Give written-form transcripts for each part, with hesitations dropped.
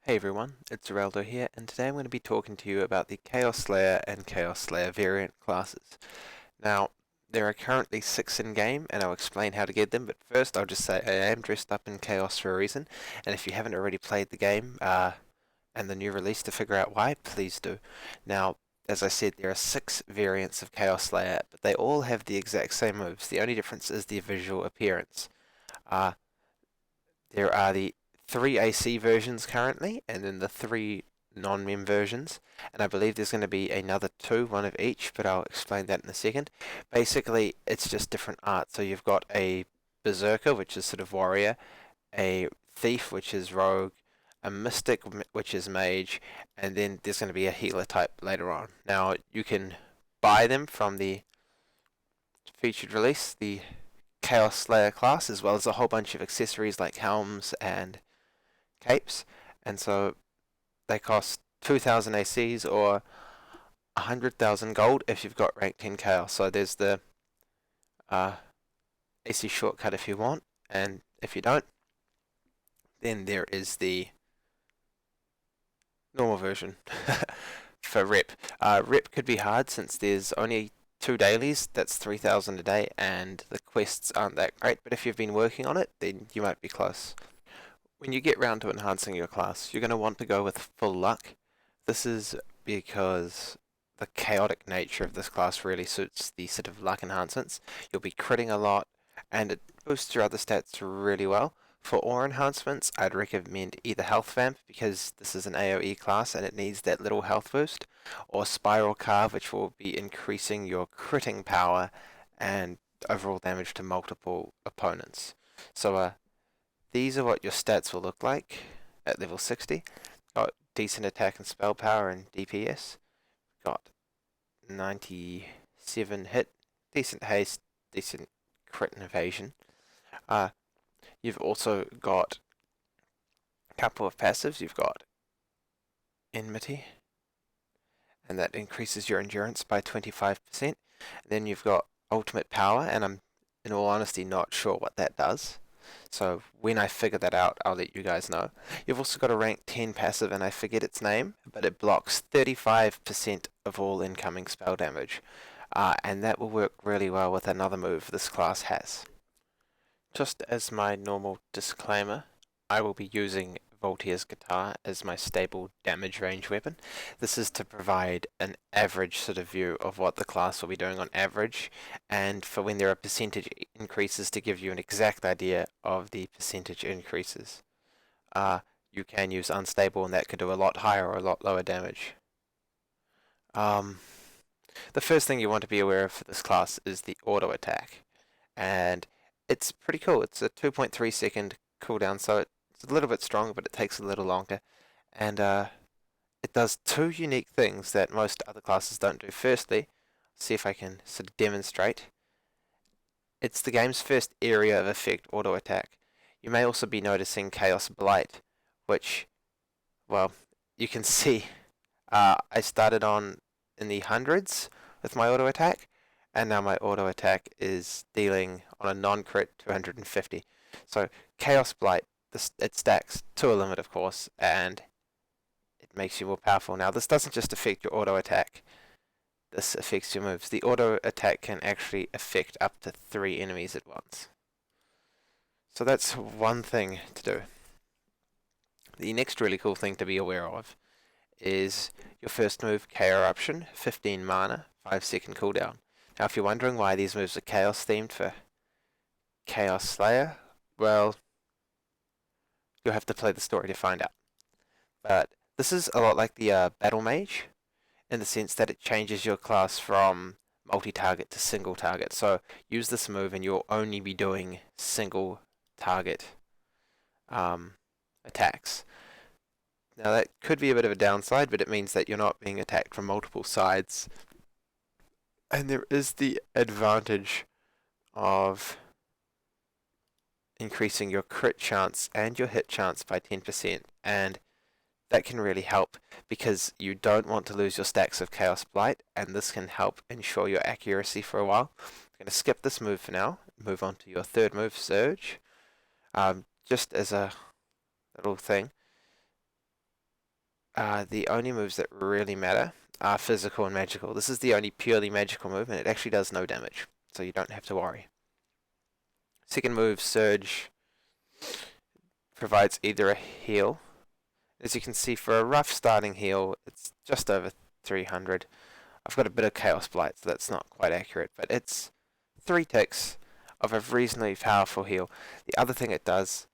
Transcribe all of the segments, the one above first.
Hey everyone, it's Geraldo here, and today I'm going to be talking to you about the Chaos Slayer and Chaos Slayer variant classes. Now, there are currently 6 in game, and I'll explain how to get them, but first I'll just say I am dressed up in Chaos for a reason, and if you haven't already played the game, and the new release to figure out why, please do. Now, as I said, there are 6 variants of Chaos Slayer, but they all have the exact same moves. The only difference is the visual appearance. Uh, there are the 3 AC versions currently, and then the 3 non-mem versions, and I believe there's going to be another 2, one of each, but I'll explain that in a second. Basically, it's just different art. So you've got a Berserker, which is sort of warrior, a Thief, which is rogue, a Mystic, which is mage, and then there's going to be a healer type later on. Now, you can buy them from the featured release, the Chaos Slayer class, as well as a whole bunch of accessories like helms and capes, and so they cost 2,000 ACs or 100,000 gold if you've got rank 10 chaos. So there's the AC shortcut if you want, and if you don't, then there is the normal version for rep. Rep could be hard since there's only 2 dailies, that's 3,000 a day, and the quests aren't that great, but if you've been working on it, then you might be close. When you get round to enhancing your class, you're going to want to go with full luck. This is because the chaotic nature of this class really suits the sort of luck enhancements. You'll be critting a lot, and it boosts your other stats really well. For ore enhancements, I'd recommend either Health Vamp, because this is an AoE class and it needs that little health boost, or Spiral Carve, which will be increasing your critting power and overall damage to multiple opponents. So these are what your stats will look like at level 60. Got decent attack and spell power and DPS. Got 97 hit, decent haste, decent crit and evasion. You've also got a couple of passives. You've got Enmity, and that increases your endurance by 25%. Then you've got Ultimate Power, and I'm, in all honesty, not sure what that does. So when I figure that out, I'll let you guys know. You've also got a rank 10 passive, and I forget its name, but it blocks 35% of all incoming spell damage. And that will work really well with another move this class has. Just as my normal disclaimer, I will be using Voltier's guitar as my stable damage range weapon. This is to provide an average sort of view of what the class will be doing on average, and for when there are percentage increases to give you an exact idea of the percentage increases. You can use unstable, and that can do a lot higher or a lot lower damage. The first thing you want to be aware of for this class is the auto attack, and it's pretty cool. It's a 2.3 second cooldown, so it's a little bit stronger, but it takes a little longer. And it does 2 unique things that most other classes don't do. Firstly, see if I can sort of demonstrate. It's the game's first area of effect auto attack. You may also be noticing Chaos Blight, which, well, you can see I started on in the hundreds with my auto attack, and now my auto attack is dealing on a non-crit 250. So Chaos Blight, it stacks to a limit, of course, and it makes you more powerful. Now, this doesn't just affect your auto attack, this affects your moves. The auto attack can actually affect up to 3 enemies at once. So that's one thing to do. The next really cool thing to be aware of is your first move, KO Eruption, 15 mana, 5-second cooldown. Now, if you're wondering why these moves are Chaos themed for Chaos Slayer, well, you'll have to play the story to find out. But this is a lot like the Battle Mage, in the sense that it changes your class from multi-target to single target. So use this move and you'll only be doing single target attacks. Now that could be a bit of a downside, but it means that you're not being attacked from multiple sides. And there is the advantage of increasing your crit chance and your hit chance by 10%, and that can really help because you don't want to lose your stacks of Chaos Blight, and this can help ensure your accuracy for a while. I'm going to skip this move for now, move on to your third move, Surge. Just as a little thing, The only moves that really matter are physical and magical. This is the only purely magical move, and it actually does no damage, so you don't have to worry. Second move, Surge, provides either a heal. As you can see, for a rough starting heal, it's just over 300. I've got a bit of Chaos Blight, so that's not quite accurate, but it's 3 ticks of a reasonably powerful heal. The other thing it does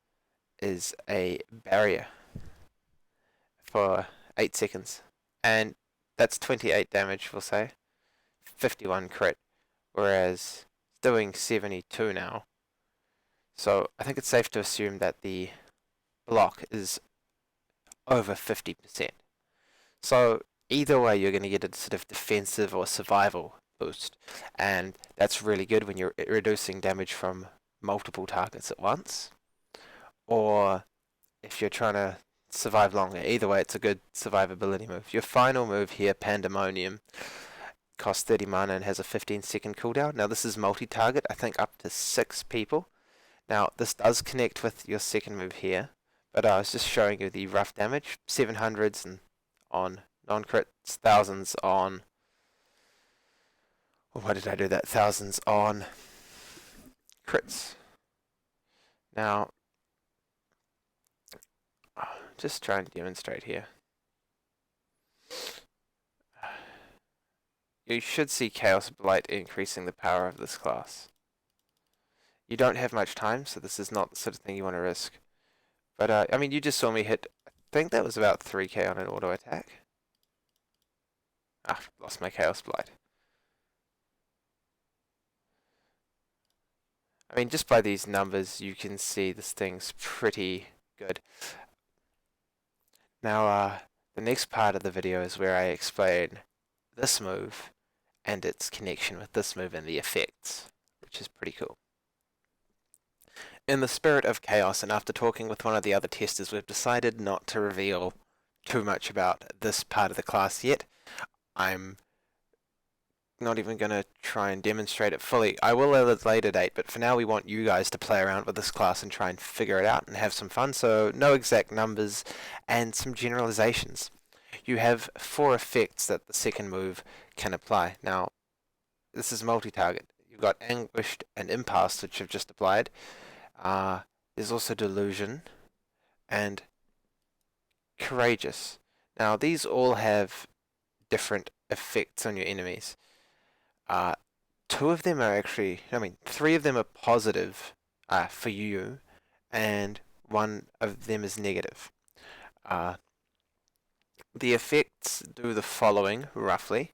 is a barrier for 8 seconds, and that's 28 damage, we'll say, 51 crit, whereas it's doing 72 now. So I think it's safe to assume that the block is over 50%. So either way, you're going to get a sort of defensive or survival boost, and that's really good when you're reducing damage from multiple targets at once, or if you're trying to survive longer. Either way, it's a good survivability move. Your final move here, Pandemonium, costs 30 mana and has a 15-second cooldown. Now this is multi-target, I think up to 6 people. Now this does connect with your second move here, but I was just showing you the rough damage, 700s and on non-crits, thousands on... Why did I do that? Thousands on crits. Now, just trying to demonstrate here. You should see Chaos Blight increasing the power of this class. You don't have much time, so this is not the sort of thing you want to risk. But, I mean, you just saw me hit, I think that was about 3k on an auto attack. Ah, lost my Chaos Blight. I mean, just by these numbers, you can see this thing's pretty good. Now, the next part of the video is where I explain this move and its connection with this move and the effects, which is pretty cool. In the spirit of chaos, and after talking with one of the other testers, we've decided not to reveal too much about this part of the class yet. I'm not even going to try and demonstrate it fully. I will at a later date, but for now we want you guys to play around with this class and try and figure it out and have some fun, so no exact numbers and some generalizations. You have 4 effects that the second move can apply. Now, this is multi-target. You've got Anguished and Impasse, which I've just applied. There's also Delusion and Courageous. Now, these all have different effects on your enemies. 2 of them are actually, 3 of them are positive for you, and 1 of them is negative. The effects do the following, roughly.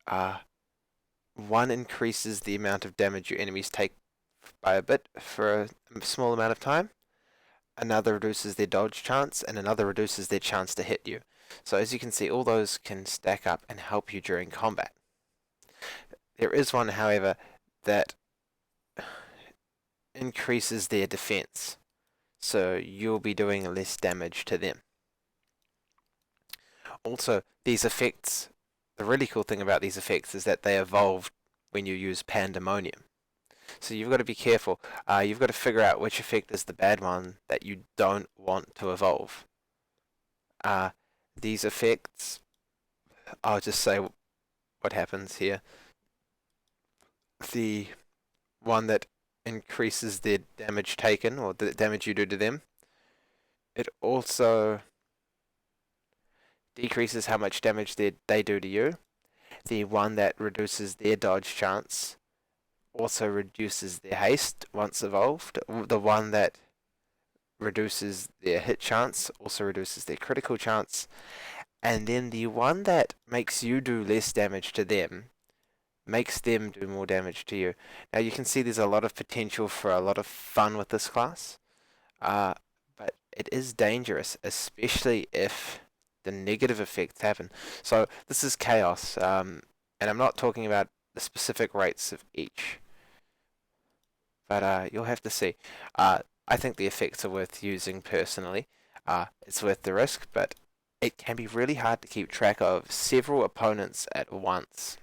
1 increases the amount of damage your enemies take by a bit for a small amount of time. Another reduces their dodge chance, and another reduces their chance to hit you. So as you can see, all those can stack up and help you during combat. There is one, however, that increases their defense, so you'll be doing less damage to them. Also, these effects, the really cool thing about these effects is that they evolve when you use Pandemonium. So you've got to be careful. You've got to figure out which effect is the bad one that you don't want to evolve. These effects, I'll just say what happens here. The one that increases their damage taken, or the damage you do to them, it also decreases how much damage they do to you. The one that reduces their dodge chance also reduces their haste once evolved. The one that reduces their hit chance also reduces their critical chance. And then the one that makes you do less damage to them makes them do more damage to you. Now you can see there's a lot of potential for a lot of fun with this class, but it is dangerous, especially if the negative effects happen. So this is chaos, and I'm not talking about the specific rates of each, but you'll have to see. I think the effects are worth using personally. It's worth the risk, but it can be really hard to keep track of several opponents at once,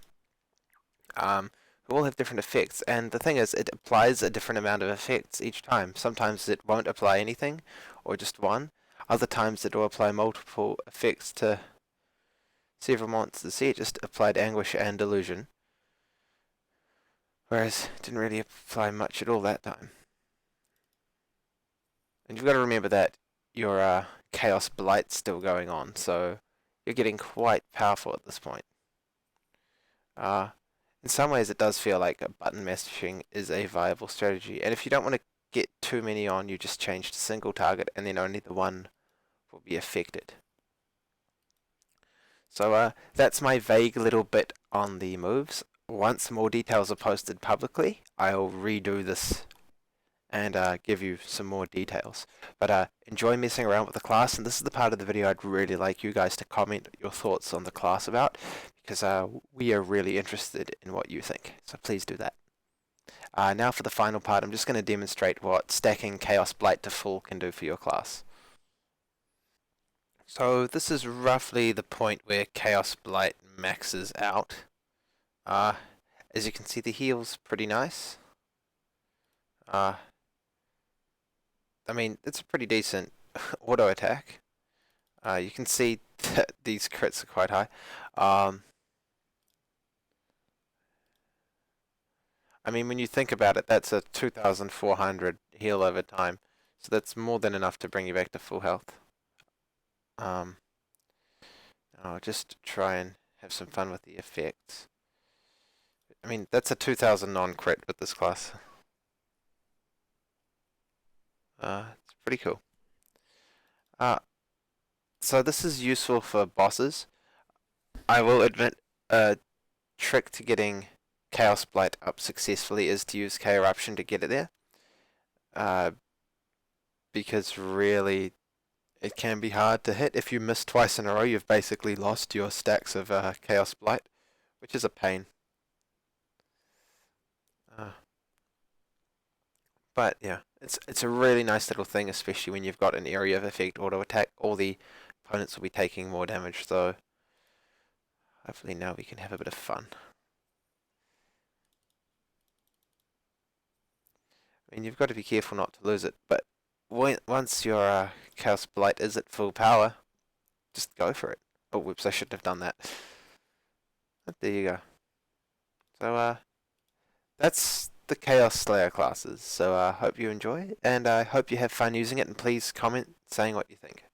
who all have different effects, and the thing is, it applies a different amount of effects each time. Sometimes it won't apply anything, or just one. Other times it will apply multiple effects to several monsters. See, it just applied Anguish and Delusion, whereas it didn't really apply much at all that time. And you've got to remember that your Chaos Blight's still going on, so you're getting quite powerful at this point. In some ways it does feel like button mashing is a viable strategy, and if you don't want to get too many on, you just change to single target and then only the one will be affected. So that's my vague little bit on the moves. Once more details are posted publicly, I'll redo this and give you some more details. But enjoy messing around with the class, and this is the part of the video I'd really like you guys to comment your thoughts on the class about, because we are really interested in what you think, so please do that. Now for the final part, I'm just going to demonstrate what stacking Chaos Blight to full can do for your class. So this is roughly the point where Chaos Blight maxes out. As you can see, the heal's pretty nice. I mean, it's a pretty decent auto attack. You can see that these crits are quite high. I mean, when you think about it, that's a 2,400 heal over time. So that's more than enough to bring you back to full health. I'll just try and have some fun with the effects. I mean, that's a 2,000 non-crit with this class. It's pretty cool. So this is useful for bosses. I will admit, a trick to getting Chaos Blight up successfully is to use K-Eruption to get it there. Because really, it can be hard to hit. If you miss twice in a row, you've basically lost your stacks of Chaos Blight, which is a pain. But yeah, it's a really nice little thing, especially when you've got an area of effect auto attack. All the opponents will be taking more damage, so hopefully now we can have a bit of fun. I mean, you've got to be careful not to lose it, but once your Chaos Blight is at full power, just go for it. Oh, whoops, I shouldn't have done that. But there you go. So, that's the Chaos Slayer classes. So I hope you enjoy, and I hope you have fun using it, and please comment saying what you think.